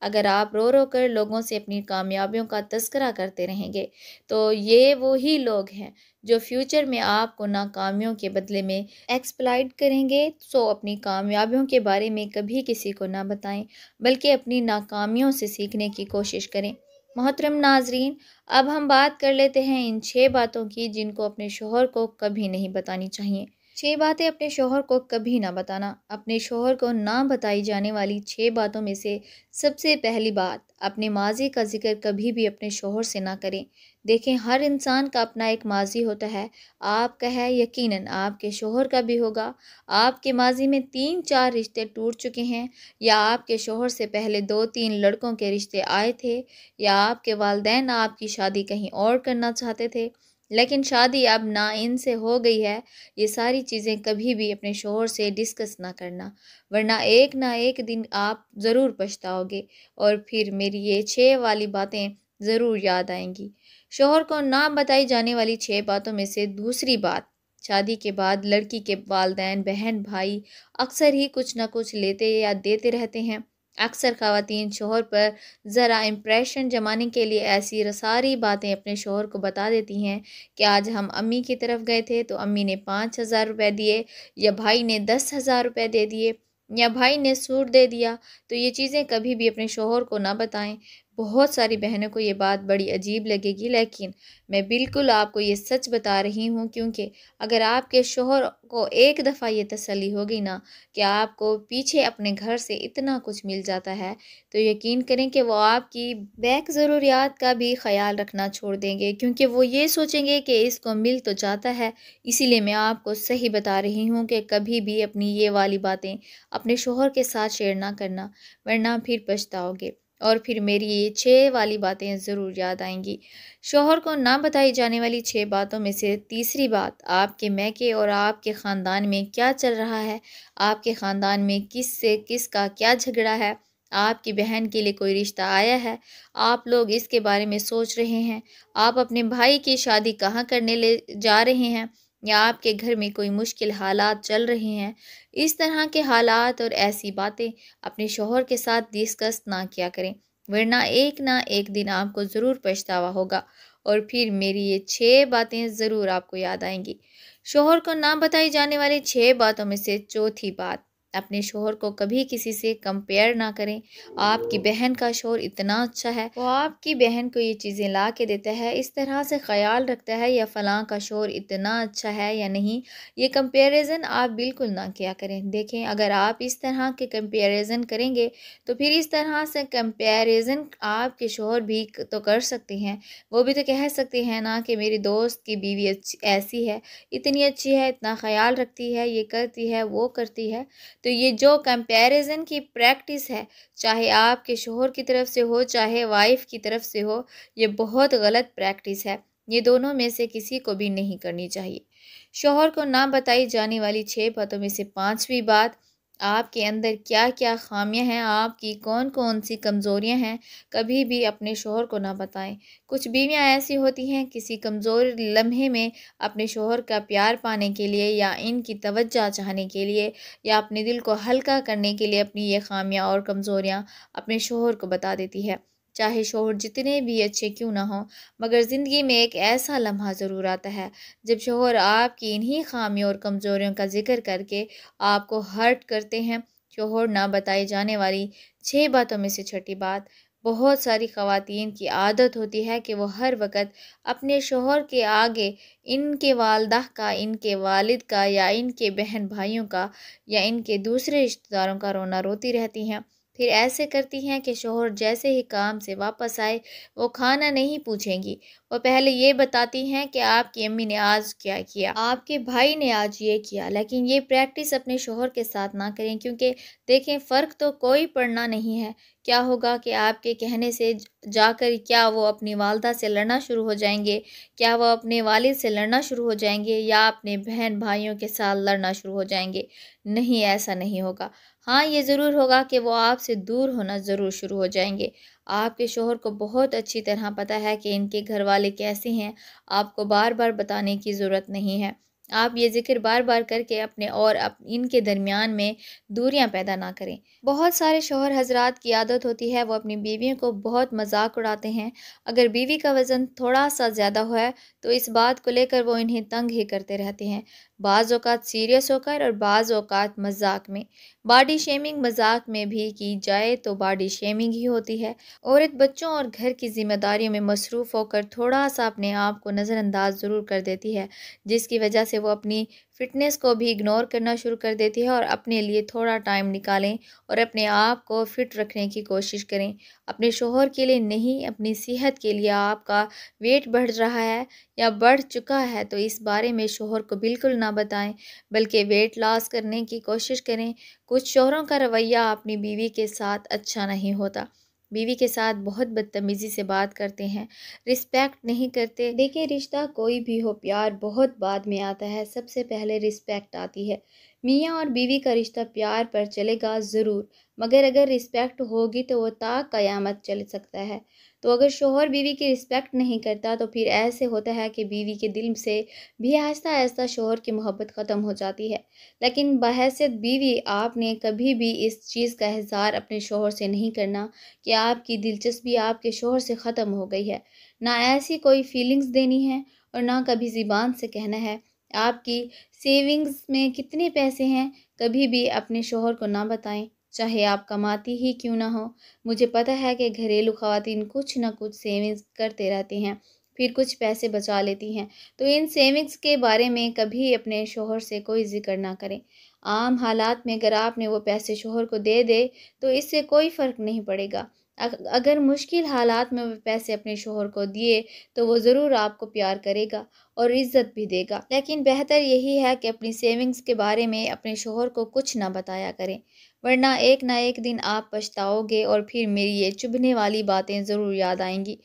اگر آپ رو رو کر لوگوں سے اپنی کامیابیوں کا تذکرہ کرتے رہیں گے تو یہ وہی لوگ ہیں جو فیوچر میں آپ کو ناکامیوں کے بدلے میں ایکسپلائٹ کریں گے۔ سو اپنی کامیابیوں کے بارے میں کبھی کسی کو نہ بتائیں، بلکہ اپنی ناکامیوں سے سیکھنے کی کوشش کریں۔ محترم ناظرین، اب ہم بات کر لیتے ہیں ان 6 باتوں کی جن کو اپنے شوہر کو کبھی نہیں بتانی چاہیے۔ 6 باتیں اپنے شوہر کو کبھی نہ بتانا۔ اپنے شوہر کو نہ بتائی جانے والی 6 باتوں میں سے سب سے پہلی بات، اپنے ماضی کا ذکر کبھی بھی اپنے شوہر سے نہ کریں۔ دیکھیں، ہر انسان کا اپنا ایک ماضی ہوتا ہے۔ آپ کا ہے، یقیناً آپ کے شوہر کا بھی ہوگا۔ آپ کے ماضی میں 3-4 رشتے ٹوٹ چکے ہیں، یا آپ کے شوہر سے پہلے 2-3 لڑکوں کے رشتے آئے تھے، یا آپ کے والدین آپ کی شادی کہیں اور کرنا چاہتے تھے لیکن شادی اب ان سے ہو گئی ہے۔ یہ ساری چیزیں کبھی بھی اپنے شوہر سے ڈسکس نہ کرنا، ورنہ ایک نہ ایک دن آپ ضرور پچھتاؤ گے اور پھر میری یہ 6 والی باتیں ضرور یاد آئیں گی۔ شوہر کو نہ بتائی جانے والی 6 باتوں میں سے دوسری بات، شادی کے بعد لڑکی کے والدین، بہن، بھائی اکثر ہی کچھ نہ کچھ لیتے یا دیتے رہتے ہیں۔ اکثر خواتین شوہر پر ذرا امپریشن جمانے کے لیے ایسی ساری باتیں اپنے شوہر کو بتا دیتی ہیں کہ آج ہم امی کی طرف گئے تھے تو امی نے 5,000 روپے دیے، یا بھائی نے 10,000 روپے دے دیے، یا بھائی نے سوٹ دے دیا۔ تو یہ چیزیں کبھی بھی اپنے شوہر کو نہ بتائیں۔ بہت ساری بہنوں کو یہ بات بڑی عجیب لگے گی، لیکن میں بالکل آپ کو یہ سچ بتا رہی ہوں، کیونکہ اگر آپ کے شوہر کو ایک دفعہ یہ تسلی ہو گئی نا کہ آپ کو پیچھے اپنے گھر سے اتنا کچھ مل جاتا ہے، تو یقین کریں کہ وہ آپ کی بیک ضروریات کا بھی خیال رکھنا چھوڑ دیں گے، کیونکہ وہ یہ سوچیں گے کہ اس کو مل تو جاتا ہے۔ اسی لیے میں آپ کو صحیح بتا رہی ہوں کہ کبھی بھی اپنی یہ والی باتیں اپنے شوہر کے ساتھ شیئر نہ کرنا، ورنہ پھر پچھتاؤ گے اور پھر میری یہ 6 والی باتیں ضرور یاد آئیں گی۔ شوہر کو نہ بتائی جانے والی 6 باتوں میں سے تیسری بات، آپ کے میکے اور آپ کے خاندان میں کیا چل رہا ہے، آپ کے خاندان میں کس سے کس کا کیا جھگڑا ہے، آپ کی بہن کے لیے کوئی رشتہ آیا ہے، آپ لوگ اس کے بارے میں سوچ رہے ہیں، آپ اپنے بھائی کی شادی کہاں کرنے لے جا رہے ہیں، یا آپ کے گھر میں کوئی مشکل حالات چل رہے ہیں۔ اس طرح کے حالات اور ایسی باتیں اپنے شوہر کے ساتھ ڈسکس نہ کیا کریں، ورنہ ایک نہ ایک دن آپ کو ضرور پچھتاوا ہوگا اور پھر میری یہ 6 باتیں ضرور آپ کو یاد آئیں گی۔ شوہر کو نہ بتائی جانے والی 6 باتوں میں سے چوتھی بات، اپنے شوہر کو کبھی کسی سے کمپیئر نہ کریں۔ آپ کی بہن کا شوہر اتنا اچھا ہے، وہ آپ کی بہن کو یہ چیزیں لا کے دیتا ہے، اس طرح سے خیال رکھتا ہے، یا فلاں کا شوہر اتنا اچھا ہے یا نہیں، یہ کمپیریزن آپ بالکل نہ کیا کریں۔ دیکھیں، اگر آپ اس طرح کے کمپیریزن کریں گے تو پھر اس طرح سے کمپیریزن آپ کے شوہر بھی تو کر سکتے ہیں، وہ بھی تو کہہ سکتے ہیں نا کہ میری دوست کی بیوی ایسی ہے، اتنی اچھی ہے، اتنا خیال رکھتی ہے، یہ کرتی ہے، وہ کرتی ہے۔ تو یہ جو کمپیریزن کی پریکٹس ہے، چاہے آپ کے شوہر کی طرف سے ہو چاہے وائف کی طرف سے ہو، یہ بہت غلط پریکٹس ہے، یہ دونوں میں سے کسی کو بھی نہیں کرنی چاہیے۔ شوہر کو نہ بتائی جانے والی 6 باتوں میں سے 5ویں بات، آپ کے اندر کیا کیا خامیاں ہیں، آپ کی کون کون سی کمزوریاں ہیں، کبھی بھی اپنے شوہر کو نہ بتائیں۔ کچھ بیویاں ایسی ہوتی ہیں، کسی کمزور لمحے میں اپنے شوہر کا پیار پانے کے لیے یا ان کی توجہ چاہنے کے لیے یا اپنے دل کو ہلکا کرنے کے لیے اپنی یہ خامیاں اور کمزوریاں اپنے شوہر کو بتا دیتی ہے۔ چاہے شوہر جتنے بھی اچھے کیوں نہ ہوں، مگر زندگی میں ایک ایسا لمحہ ضرور آتا ہے جب شوہر آپ کی انہی خامیوں اور کمزوریوں کا ذکر کر کے آپ کو ہرٹ کرتے ہیں۔ شوہر نہ بتائی جانے والی 6 باتوں میں سے چھٹی بات، بہت ساری خواتین کی عادت ہوتی ہے کہ وہ ہر وقت اپنے شوہر کے آگے ان کے والدہ کا، ان کے والد کا، یا ان کے بہن بھائیوں کا، یا ان کے دوسرے رشتہ داروں کا رونا روتی رہتی ہیں۔ پھر ایسے کرتی ہیں کہ شوہر جیسے ہی کام سے واپس آئے وہ کھانا نہیں پوچھیں گی، وہ پہلے یہ بتاتی ہیں کہ آپ کی امی نے آج کیا کیا، آپ کے بھائی نے آج یہ کیا۔ لیکن یہ پریکٹس اپنے شوہر کے ساتھ نہ کریں، کیونکہ دیکھیں، فرق تو کوئی پڑنا نہیں ہے۔ کیا ہوگا کہ آپ کے کہنے سے جا کر کیا وہ اپنی والدہ سے لڑنا شروع ہو جائیں گے، کیا وہ اپنے والد سے لڑنا شروع ہو جائیں گے، یا اپنے بہن بھائیوں کے ساتھ لڑنا شروع ہو جائیں گے؟ نہیں، ایسا نہیں ہوگا۔ ہاں، یہ ضرور ہوگا کہ وہ آپ سے دور ہونا ضرور شروع ہو جائیں گے۔ آپ کے شوہر کو بہت اچھی طرح پتہ ہے کہ ان کے گھر والے کیسے ہیں، آپ کو بار بار بتانے کی ضرورت نہیں ہے۔ آپ یہ ذکر بار بار کر کے اپنے اور ان کے درمیان میں دوریاں پیدا نہ کریں۔ بہت سارے شوہر حضرات کی عادت ہوتی ہے وہ اپنی بیویوں کو بہت مذاق اڑاتے ہیں۔ اگر بیوی کا وزن تھوڑا سا زیادہ ہوا ہے تو اس بات کو لے کر وہ انہیں تنگ ہی کرتے رہتے ہیں، بعض اوقات سیریس ہو کر اور بعض اوقات مذاق میں۔ باڈی شیمنگ مذاق میں بھی کی جائے تو باڈی شیمنگ ہی ہوتی ہے۔ عورت بچوں اور گھر کی ذمہ داریوں میں مصروف ہو کر تھوڑا سا اپنے آپ کو نظر انداز ضرور کر دیتی ہے، جس کی وجہ سے وہ اپنی فٹنس کو بھی اگنور کرنا شروع کر دیتی ہے۔ اور اپنے لیے تھوڑا ٹائم نکالیں اور اپنے آپ کو فٹ رکھنے کی کوشش کریں۔ اپنے شوہر کے لیے نہیں، اپنی صحت کے لیے آپ کا ویٹ بڑھ رہا ہے یا بڑھ چکا ہے تو اس بارے میں شوہر کو بالکل نہ بتائیں، بلکہ ویٹ لاس کرنے کی کوشش کریں۔ کچھ شوہروں کا رویہ اپنی بیوی کے ساتھ اچھا نہیں ہوتا، بیوی کے ساتھ بہت بدتمیزی سے بات کرتے ہیں، رسپیکٹ نہیں کرتے۔ دیکھیں، رشتہ کوئی بھی ہو، پیار بہت بعد میں آتا ہے، سب سے پہلے رسپیکٹ آتی ہے۔ میاں اور بیوی کا رشتہ پیار پر چلے گا ضرور، مگر اگر رسپیکٹ ہوگی تو وہ تا قیامت چل سکتا ہے۔ تو اگر شوہر بیوی کی رسپیکٹ نہیں کرتا تو پھر ایسے ہوتا ہے کہ بیوی کے دل سے بھی آہستہ آہستہ شوہر کی محبت ختم ہو جاتی ہے۔ لیکن بحیثیت بیوی آپ نے کبھی بھی اس چیز کا اظہار اپنے شوہر سے نہیں کرنا کہ آپ کی دلچسپی آپ کے شوہر سے ختم ہو گئی ہے، نہ ایسی کوئی فیلنگز دینی ہے اور نہ کبھی زبان سے کہنا ہے۔ آپ کی سیونگز میں کتنے پیسے ہیں کبھی بھی اپنے شوہر کو نہ بتائیں، چاہے آپ کماتی ہی کیوں نہ ہو۔ مجھے پتہ ہے کہ گھریلو خواتین کچھ نہ کچھ سیونگز کرتے رہتی ہیں، پھر کچھ پیسے بچا لیتی ہیں، تو ان سیونگز کے بارے میں کبھی اپنے شوہر سے کوئی ذکر نہ کریں۔ عام حالات میں اگر آپ نے وہ پیسے شوہر کو دے دے تو اس سے کوئی فرق نہیں پڑے گا۔ اگر مشکل حالات میں وہ پیسے اپنے شوہر کو دیے تو وہ ضرور آپ کو پیار کرے گا اور عزت بھی دے گا، لیکن بہتر یہی ہے کہ اپنی سیونگز کے بارے میں اپنے شوہر کو کچھ نہ بتایا کریں، ورنہ ایک نہ ایک دن آپ پچھتاؤ گے اور پھر میری یہ چبھنے والی باتیں ضرور یاد آئیں گی۔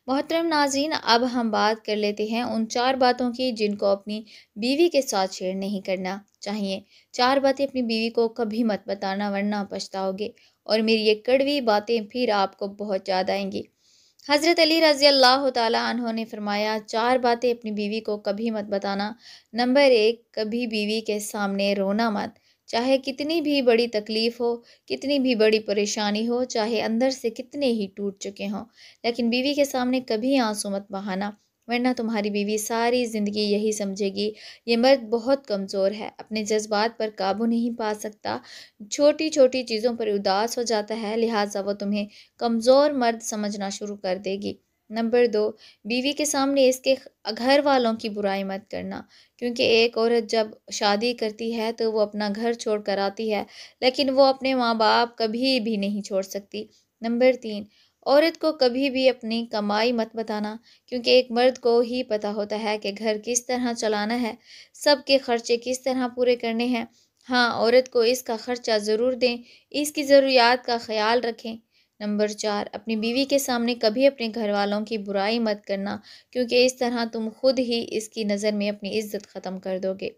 محترم ناظرین، اب ہم بات کر لیتے ہیں ان 4 باتوں کی جن کو اپنی بیوی کے ساتھ شیئر نہیں کرنا چاہیے۔ 4 باتیں اپنی بیوی کو کبھی مت بتانا ورنہ پچھتاؤ گے اور میری یہ کڑوی باتیں پھر آپ کو بہت یاد آئیں گی۔ حضرت علی رضی اللہ تعالیٰ عنہ نے فرمایا، 4 باتیں اپنی بیوی کو کبھی مت بتانا۔ نمبر 1، کبھی بیوی کے سامنے رونا مت، چاہے کتنی بھی بڑی تکلیف ہو، کتنی بھی بڑی پریشانی ہو، چاہے اندر سے کتنے ہی ٹوٹ چکے ہوں، لیکن بیوی کے سامنے کبھی آنسو مت بہانا، ورنہ تمہاری بیوی ساری زندگی یہی سمجھے گی یہ مرد بہت کمزور ہے، اپنے جذبات پر قابو نہیں پا سکتا، چھوٹی چھوٹی چیزوں پر اداس ہو جاتا ہے، لہٰذا وہ تمہیں کمزور مرد سمجھنا شروع کر دے گی۔ نمبر 2، بیوی کے سامنے اس کے گھر والوں کی برائی مت کرنا، کیونکہ ایک عورت جب شادی کرتی ہے تو وہ اپنا گھر چھوڑ کر آتی ہے، لیکن وہ اپنے ماں باپ کبھی بھی نہیں چھوڑ سکتی۔ نمبر 3، عورت کو کبھی بھی اپنی کمائی مت بتانا، کیونکہ ایک مرد کو ہی پتہ ہوتا ہے کہ گھر کس طرح چلانا ہے، سب کے خرچے کس طرح پورے کرنے ہیں۔ ہاں، عورت کو اس کا خرچہ ضرور دیں، اس کی ضروریات کا خیال رکھیں۔ نمبر 4، اپنی بیوی کے سامنے کبھی اپنے گھر والوں کی برائی مت کرنا، کیونکہ اس طرح تم خود ہی اس کی نظر میں اپنی عزت ختم کر دو گے۔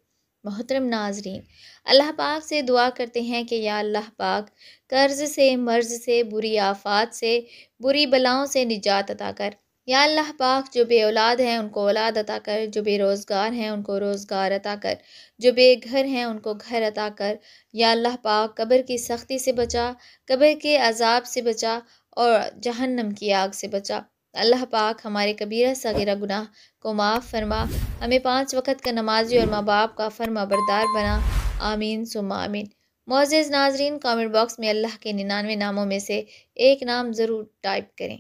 محترم ناظرین، اللہ پاک سے دعا کرتے ہیں کہ یا اللہ پاک، قرض سے، مرض سے، بری آفات سے، بری بلاؤں سے نجات عطا کر۔ یا اللہ پاک، جو بے اولاد ہیں ان کو اولاد عطا کر، جو بے روزگار ہیں ان کو روزگار عطا کر، جو بے گھر ہیں ان کو گھر عطا کر۔ یا اللہ پاک، قبر کی سختی سے بچا، قبر کے عذاب سے بچا اور جہنم کی آگ سے بچا۔ اللہ پاک، ہمارے کبیرہ صغیرہ گناہ کو معاف فرما، ہمیں 5 وقت کا نمازی اور ماں باپ کا فرما بردار بنا، آمین ثم آمین۔ معزز ناظرین، کامنٹ باکس میں اللہ کے 99 ناموں میں سے ایک نام ضرور ٹائپ کریں۔